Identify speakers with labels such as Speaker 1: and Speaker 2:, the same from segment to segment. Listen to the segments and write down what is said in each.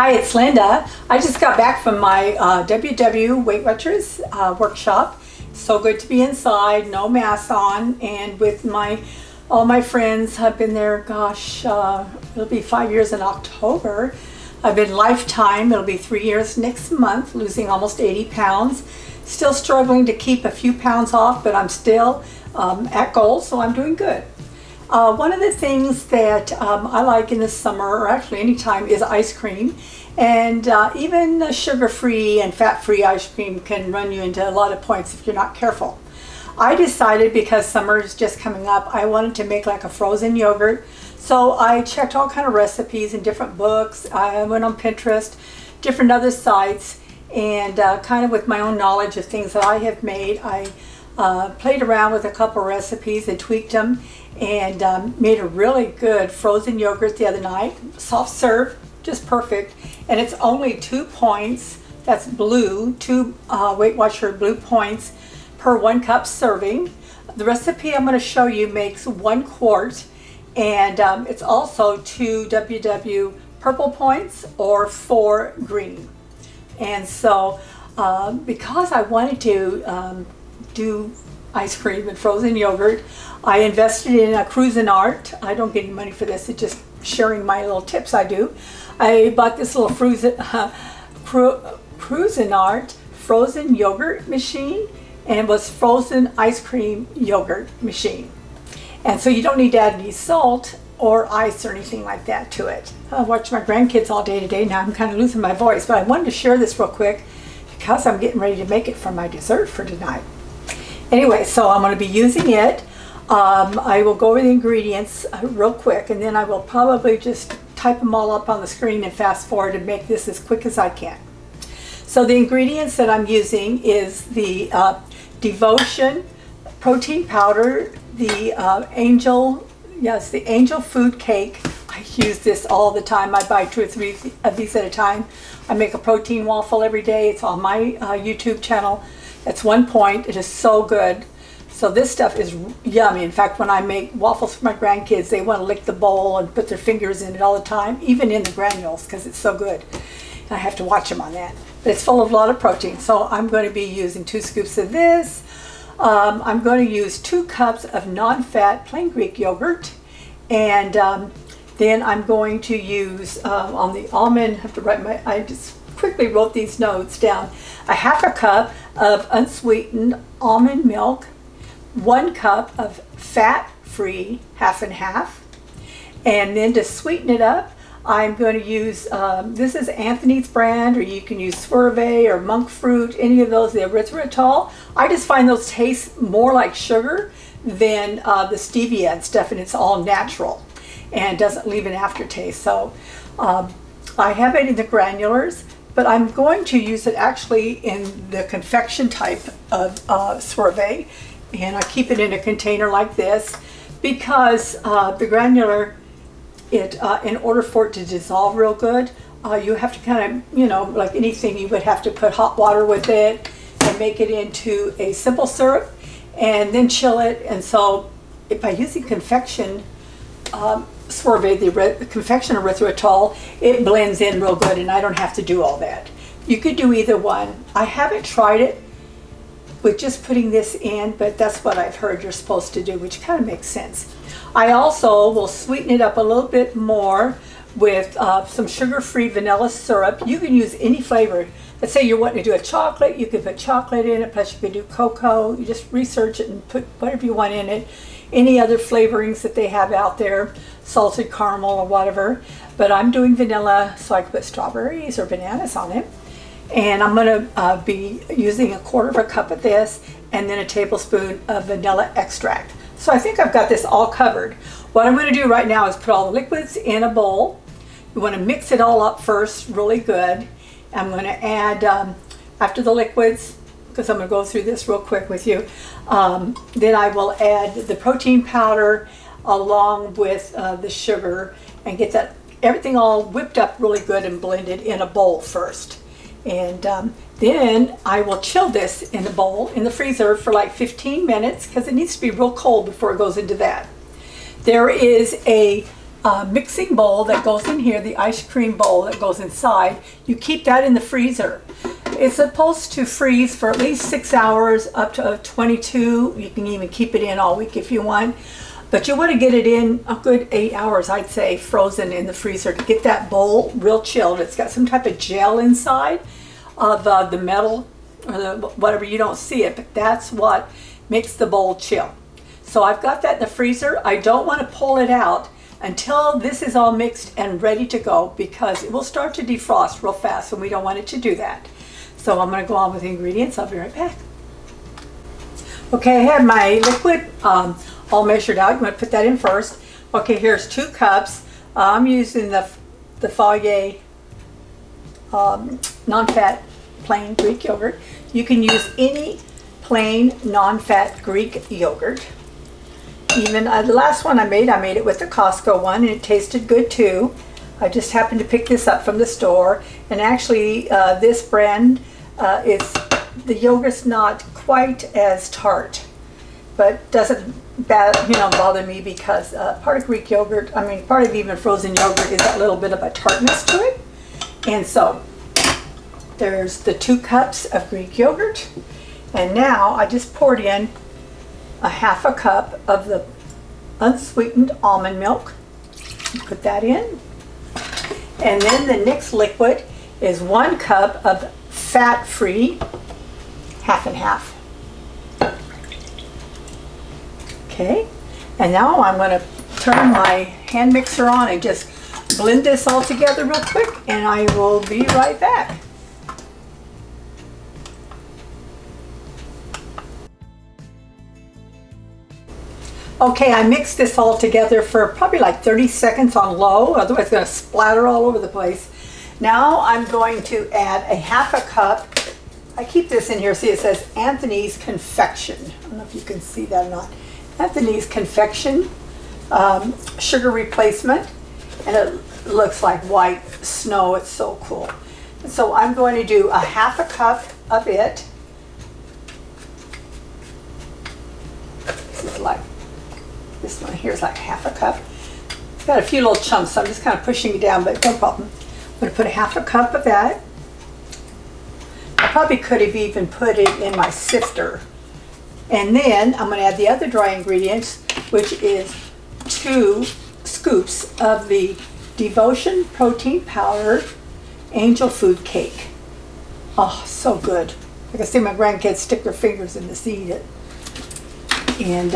Speaker 1: Hi, it's Linda. I just got back from my WW Weight Watchers workshop. So good to be inside, no mask on, and with all my friends. I've been there, gosh, it'll be 5 years in October. I've been lifetime. It'll be 3 years next month, losing almost 80 pounds. Still struggling to keep a few pounds off, but I'm still at goal, so I'm doing good. One of the things that I like in the summer, or actually anytime, is ice cream. And even sugar-free and fat-free ice cream can run you into a lot of points if you're not careful. I decided, because summer is just coming up, I wanted to make like a frozen yogurt. So I checked all kind of recipes in different books. I went on Pinterest, different other sites, and kind of with my own knowledge of things that I have made, I played around with a couple recipes and tweaked them, and made a really good frozen yogurt the other night. Soft serve, just perfect. And it's only 2 points, that's blue, 2 Weight Watcher blue points per 1 cup serving. The recipe I'm going to show you makes 1 quart, and it's also 2 WW purple points or 4 green. And so because I wanted to do ice cream and frozen yogurt, I invested in a Cuisinart. I don't get any money for this, it's just sharing my little tips I do. I bought this little Cuisinart frozen yogurt machine, and it was frozen ice cream yogurt machine. And so you don't need to add any salt or ice or anything like that to it. I watch my grandkids all day today. Now I'm kind of losing my voice, but I wanted to share this real quick because I'm getting ready to make it for my dessert for tonight. Anyway, so I'm going to be using it. I will go over the ingredients real quick, and then I will probably just type them all up on the screen and fast forward and make this as quick as I can. So the ingredients that I'm using is the Devotion protein powder, the Angel food cake. I use this all the time. I buy 2 or 3 of these at a time. I make a protein waffle every day. It's on my YouTube channel. That's 1 point. It is so good. So this stuff is yummy. In fact, when I make waffles for my grandkids, they want to lick the bowl and put their fingers in it all the time, even in the granules, because it's so good. And I have to watch them on that. But it's full of a lot of protein. So I'm going to be using 2 scoops of this. I'm going to use 2 cups of non-fat plain Greek yogurt. And then I'm going to use on the almond, I have to write I just quickly wrote these notes down. A 1/2 cup of unsweetened almond milk, 1 cup of fat-free half and half. And then to sweeten it up, I'm going to use, this is Anthony's brand, or you can use Swerve or monk fruit, any of those, the erythritol. I just find those taste more like sugar than the stevia and stuff, and it's all natural and doesn't leave an aftertaste. So I have it in the granulars, but I'm going to use it actually in the confection type of Swerve, and I keep it in a container like this because the granular, in order for it to dissolve real good, you have to kind of, like anything, you would have to put hot water with it and make it into a simple syrup and then chill it. And so by using confection Swerve, the confection erythritol, it blends in real good, and I don't have to do all that. You could do either one. I haven't tried it with just putting this in, but that's what I've heard you're supposed to do, which kind of makes sense. I also will sweeten it up a little bit more with some sugar-free vanilla syrup. You can use any flavor. Let's say you're wanting to do a chocolate, you could put chocolate in it, plus you could do cocoa. You just research it and put whatever you want in it. Any other flavorings that they have out there, salted caramel or whatever. But I'm doing vanilla, so I can put strawberries or bananas on it. And I'm going to be using 1/4 cup of this, and then a tablespoon of vanilla extract. So I think I've got this all covered. What I'm going to do right now is put all the liquids in a bowl. You want to mix it all up first really good. I'm going to add, after the liquids, because I'm going to go through this real quick with you, then I will add the protein powder along with the sugar and get that everything all whipped up really good and blended in a bowl first. And then I will chill this in a bowl in the freezer for like 15 minutes because it needs to be real cold before it goes into that. There is a mixing bowl that goes in here, the ice cream bowl that goes inside, you keep that in the freezer. It's supposed to freeze for at least 6 hours, up to 22. You can even keep it in all week if you want. But you want to get it in a good 8 hours, I'd say, frozen in the freezer to get that bowl real chilled. It's got some type of gel inside of the metal or whatever. You don't see it, but that's what makes the bowl chill. So I've got that in the freezer. I don't want to pull it out until this is all mixed and ready to go, because it will start to defrost real fast and we don't want it to do that. So I'm going to go on with the ingredients. I'll be right back. Okay, I have my liquid all measured out. I'm going to put that in first. Okay, here's 2 cups. I'm using the Fage non-fat plain Greek yogurt. You can use any plain non-fat Greek yogurt. Even the last one I made it with the Costco one, and it tasted good too. I just happened to pick this up from the store, and actually this brand the yogurt's not quite as tart, but doesn't bother me, because part of Greek yogurt, part of even frozen yogurt, is that little bit of a tartness to it. And so there's the 2 cups of Greek yogurt, and now I just poured in a half a cup of the unsweetened almond milk. Put that in. And then the next liquid is 1 cup of fat-free, half and half. Okay, and now I'm going to turn my hand mixer on and just blend this all together real quick, and I will be right back. Okay, I mixed this all together for probably like 30 seconds on low, otherwise it's going to splatter all over the place. Now I'm going to add a half a cup. I keep this in here, see it says Anthony's Confection. I don't know if you can see that or not. Anthony's Confection sugar replacement, and it looks like white snow. It's so cool. So I'm going to do a half a cup of it. This one here is like half a cup. It's got a few little chunks, so I'm just kind of pushing it down, but no problem. I'm going to put a half a cup of that. I probably could have even put it in my sifter. And then I'm going to add the other dry ingredients, which is 2 scoops of the Devotion Protein Powder Angel Food Cake. Oh, so good. I can see my grandkids stick their fingers in this to eat it. And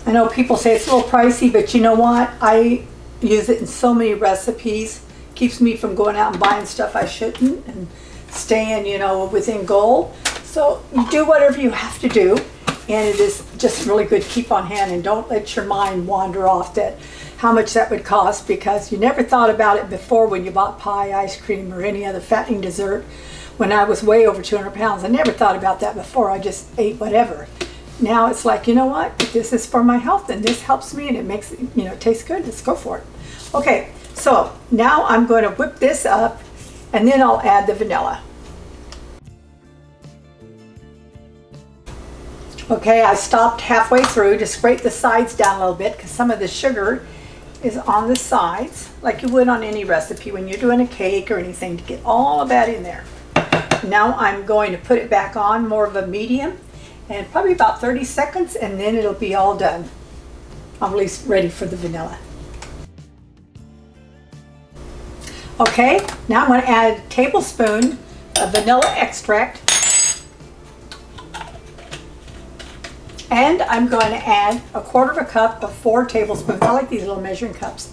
Speaker 1: I know people say it's a little pricey, but you know what? I use it in so many recipes. Keeps me from going out and buying stuff I shouldn't and staying, within goal. So you do whatever you have to do, and it is just really good to keep on hand, and don't let your mind wander off that how much that would cost, because you never thought about it before when you bought pie, ice cream, or any other fattening dessert. When I was way over 200 pounds, I never thought about that before. I just ate whatever. Now it's like, you know what? This is for my health, and this helps me, and it makes it, taste good. Let's go for it. Okay, so now I'm going to whip this up, and then I'll add the vanilla. Okay, I stopped halfway through to scrape the sides down a little bit, because some of the sugar is on the sides, like you would on any recipe when you're doing a cake or anything, to get all of that in there. Now I'm going to put it back on, more of a medium, and probably about 30 seconds, and then it'll be all done. I'm at least ready for the vanilla. Okay, now I'm going to add a tablespoon of vanilla extract, and I'm going to add a 1/4 cup of 4 tablespoons. I like these little measuring cups.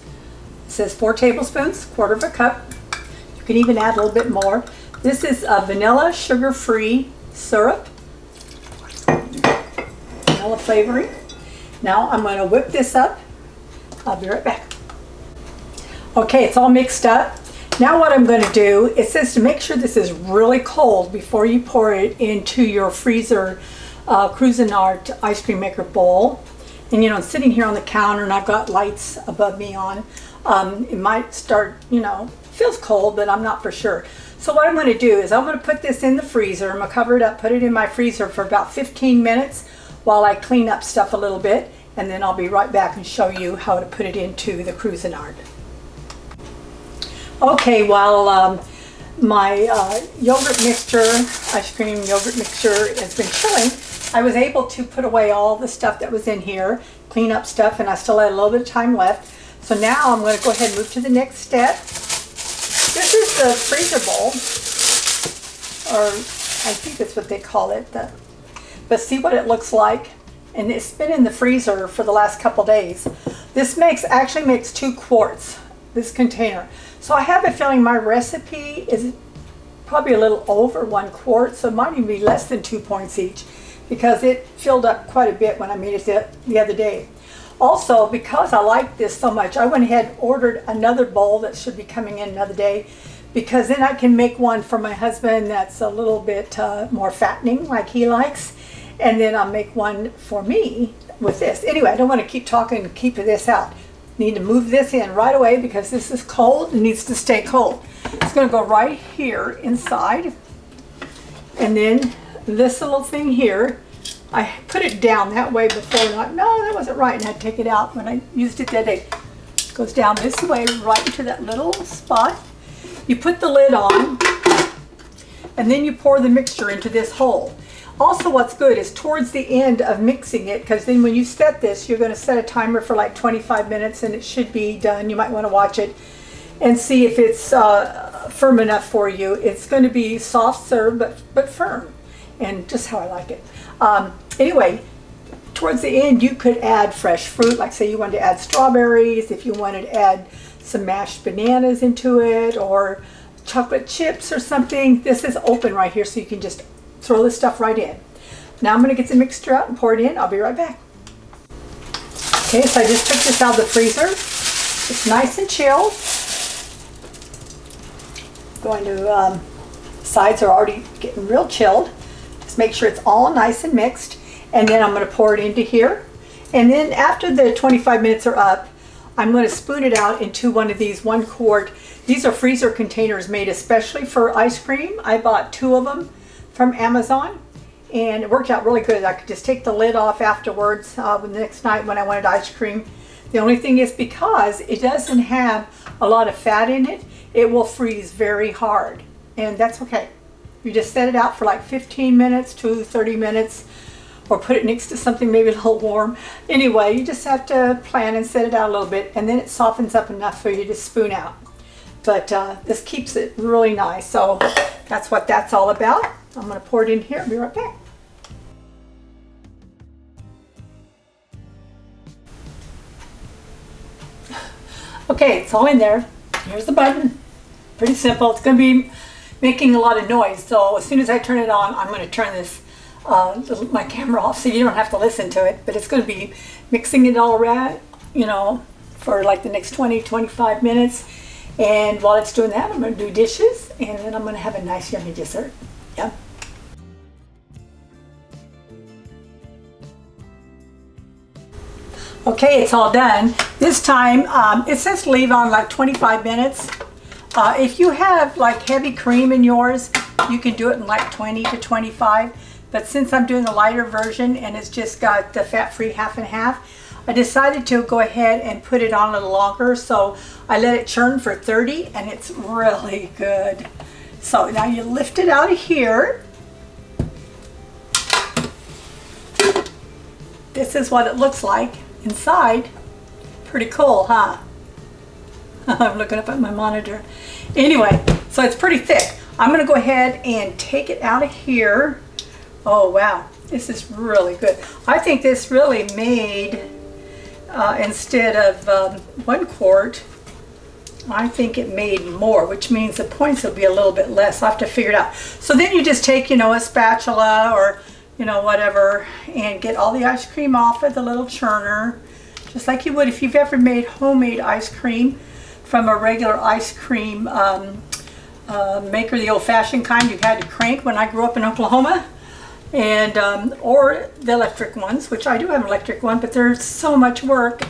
Speaker 1: It says 4 tablespoons, 1/4 cup. You can even add a little bit more. This is a vanilla sugar-free syrup, vanilla flavoring. Now I'm going to whip this up. I'll be right back. Okay, it's all mixed up. Now what I'm going to do, it says to make sure this is really cold before you pour it into your freezer Cuisinart ice cream maker bowl. And I'm sitting here on the counter, and I've got lights above me on. It might start, feels cold, but I'm not for sure. So what I'm going to do is I'm going to put this in the freezer. I'm going to cover it up, put it in my freezer for about 15 minutes while I clean up stuff a little bit. and then I'll be right back and show you how to put it into the Cuisinart. Okay, while my yogurt mixture, ice cream yogurt mixture has been chilling, I was able to put away all the stuff that was in here, clean up stuff, and I still had a little bit of time left. So now I'm going to go ahead and move to the next step. This is the freezer bowl, or I think that's what they call it. But see what it looks like? And it's been in the freezer for the last couple days. This actually makes 2 quarts, this container. So I have a feeling my recipe is probably a little over 1 quart, so it might even be less than 2 points each, because it filled up quite a bit when I made it the other day. Also, because I like this so much, I went ahead and ordered another bowl that should be coming in another day, because then I can make one for my husband that's a little bit more fattening, like he likes, and then I'll make one for me with this. Anyway, I don't want to keep talking and keep this out. Need to move this in right away because this is cold and needs to stay cold. It's going to go right here inside, and then this little thing here, I put it down that way before, and I, no, that wasn't right, and I had to take it out when I used it that day. It goes down this way right into that little spot. You put the lid on, and then you pour the mixture into this hole. Also, what's good is towards the end of mixing it, because then when you set this, you're going to set a timer for like 25 minutes, and it should be done. You might want to watch it and see if it's firm enough for you. It's going to be soft serve, but firm, and just how I like it. Anyway, towards the end, you could add fresh fruit, like say you wanted to add strawberries, if you wanted to add some mashed bananas into it, or chocolate chips or something. This is open right here, so you can just throw this stuff right in. Now I'm going to get the mixture out and pour it in. I'll be right back. Okay, so I just took this out of the freezer. It's nice and chilled. Going to, sides are already getting real chilled. Just make sure it's all nice and mixed. And then I'm going to pour it into here. And then after the 25 minutes are up, I'm going to spoon it out into one of these 1 quart. These are freezer containers made especially for ice cream. I bought 2 of them from Amazon, and it worked out really good. I could just take the lid off afterwards the next night when I wanted ice cream. The only thing is, because it doesn't have a lot of fat in it, it will freeze very hard, and that's okay. You just set it out for like 15 minutes to 30 minutes, or put it next to something maybe a little warm. Anyway, you just have to plan and set it out a little bit, and then it softens up enough for you to spoon out. But this keeps it really nice, so that's what that's all about. I'm going to pour it in here. I'll be right back. Okay, it's all in there. Here's the button. Pretty simple. It's going to be making a lot of noise, so as soon as I turn it on, I'm going to turn this my camera off so you don't have to listen to it. But it's going to be mixing it all around, you know, for like the next 20-25 minutes. And while it's doing that, I'm going to do dishes, and then I'm going to have a nice yummy dessert. Yeah. Okay, it's all done. This time, it says leave on like 25 minutes. If you have like heavy cream in yours, you can do it in like 20 to 25. But since I'm doing the lighter version and it's just got the fat-free half and half, I decided to go ahead and put it on a little longer. So I let it churn for 30, and it's really good. So now you lift it out of here. This is what it looks like inside. Pretty cool, huh? I'm looking up at my monitor. Anyway, so it's pretty thick. I'm going to go ahead and take it out of here. Oh wow, this is really good. I think this really made, instead of 1 quart, I think it made more, which means the points will be a little bit less. I'll have to figure it out. So then you just take, you know, a spatula or, you know, whatever, and get all the ice cream off of the little churner, just like you would if you've ever made homemade ice cream from a regular ice cream maker, the old-fashioned kind you had to crank when I grew up in Oklahoma. And or the electric ones, which I do have an electric one, but there's so much work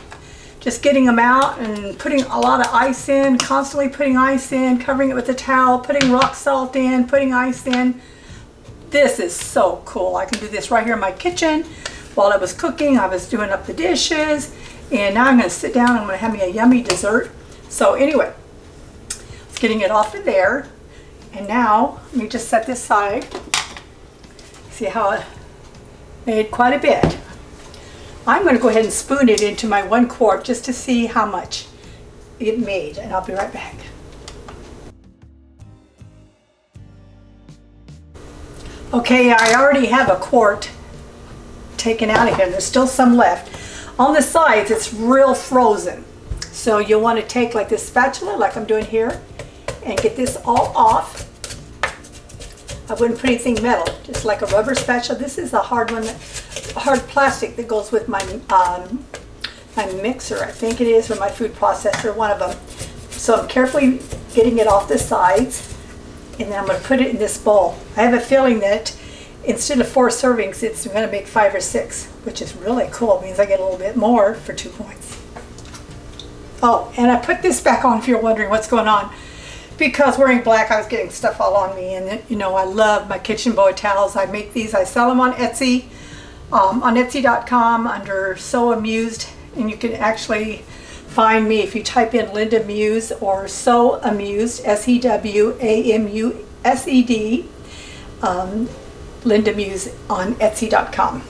Speaker 1: just getting them out and putting a lot of ice in, constantly putting ice in, covering it with a towel, putting rock salt in, putting ice in. This is so cool. I can do this right here in my kitchen while I was cooking, I was doing up the dishes, and now I'm going to sit down and I'm going to have me a yummy dessert. So anyway, it's getting it off of there. And now, let me just set this aside. See how it made quite a bit. I'm going to go ahead and spoon it into my 1 quart just to see how much it made, and I'll be right back. Okay, I already have a quart taken out of here. There's still some left. On the sides, it's real frozen. So you'll want to take like this spatula, like I'm doing here, and get this all off. I wouldn't put anything metal, just like a rubber spatula. This is a hard one, hard plastic that goes with my my mixer, I think it is, or my food processor, one of them. So I'm carefully getting it off the sides, and then I'm going to put it in this bowl. I have a feeling that instead of 4 servings, it's going to make 5 or 6, which is really cool. It means I get a little bit more for 2 points. Oh, and I put this back on if you're wondering what's going on. Because wearing black, I was getting stuff all on me, and you know, I love my kitchen boy towels. I make these, I sell them on Etsy, on Etsy.com under So Amused, and you can actually find me if you type in Linda Muse or So Amused, SEWAMUSED, Linda Muse on Etsy.com.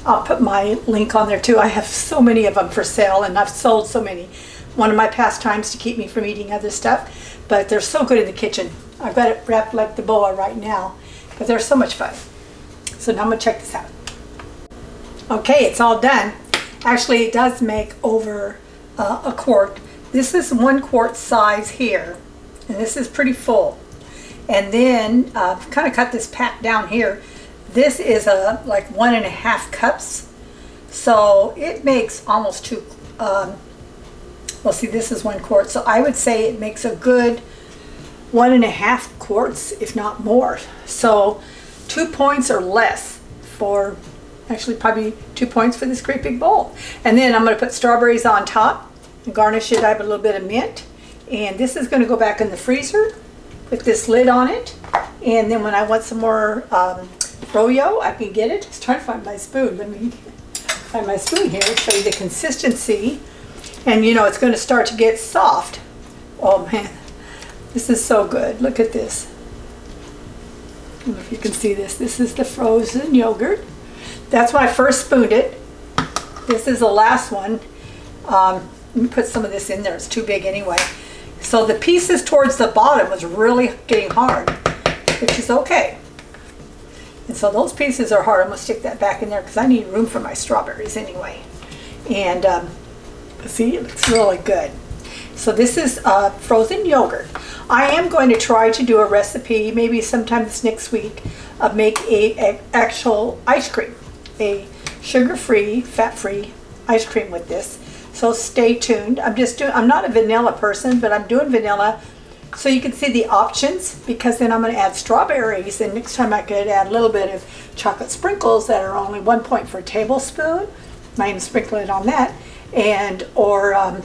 Speaker 1: I'll put my link on there too. I have so many of them for sale, and I've sold so many. One of my pastimes to keep me from eating other stuff, but they're so good in the kitchen. I've got it wrapped like the boa right now, but they're so much fun. So now I'm gonna check this out. Okay, it's all done. Actually, it does make over a quart. This is 1 quart size here, and this is pretty full. And then I've kind of cut this pack down here. This is like 1.5 cups. So it makes almost 2, well, see, this is 1 quart. So I would say it makes a good 1.5 quarts, if not more. So 2 points or less for, actually probably 2 points for this great big bowl. And then I'm going to put strawberries on top and garnish it. I have a little bit of mint. And this is going to go back in the freezer with this lid on it. And then when I want some more froyo, I can get it. Just trying to find my spoon. Let me find my spoon here to show you the consistency. And you know, it's going to start to get soft. Oh man, this is so good. Look at this. I don't know if you can see this. This is the frozen yogurt. That's when I first spooned it. This is the last one. Let me put some of this in there. It's too big anyway. So the pieces towards the bottom was really getting hard, which is okay. And so those pieces are hard. I'm going to stick that back in there because I need room for my strawberries anyway. And see, it looks really good. So this is frozen yogurt. I am going to try to do a recipe, maybe sometime this next week, of make a actual ice cream, a sugar-free, fat-free ice cream with this. So stay tuned. I'm not a vanilla person, but I'm doing vanilla so you can see the options, because then I'm going to add strawberries, and next time I could add a little bit of chocolate sprinkles that are only 1 point for a tablespoon. Might even sprinkle it on that. And or I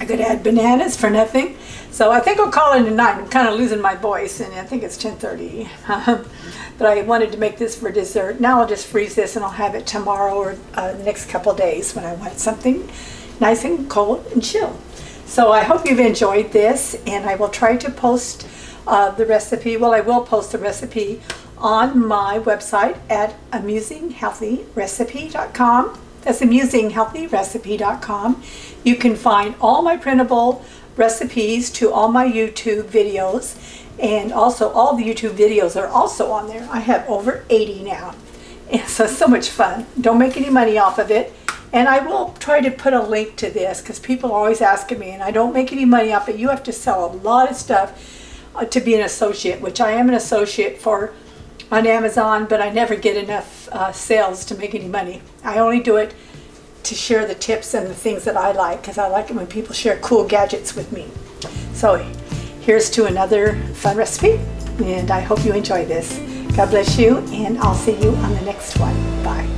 Speaker 1: could add bananas for nothing. So I think I'll call it a night. I'm kind of losing my voice, and I think it's 10:30. But I wanted to make this for dessert. Now I'll just freeze this, and I'll have it tomorrow or the next couple of days when I want something nice and cold and chill. So I hope you've enjoyed this, and I will try to post the recipe. Well, I will post the recipe on my website at AmusingHealthyRecipe.com. That's AmusingHealthyRecipe.com. You can find all my printable recipes to all my YouTube videos, and also all the YouTube videos are also on there. I have over 80 now, and so it's so much fun. Don't make any money off of it, and I will try to put a link to this because people are always asking me, and I don't make any money off it. You have to sell a lot of stuff to be an associate, which I am an associate for on Amazon, but I never get enough sales to make any money. I only do it to share the tips and the things that I like, because I like it when people share cool gadgets with me. So here's to another fun recipe, and I hope you enjoy this. God bless you, and I'll see you on the next one. Bye.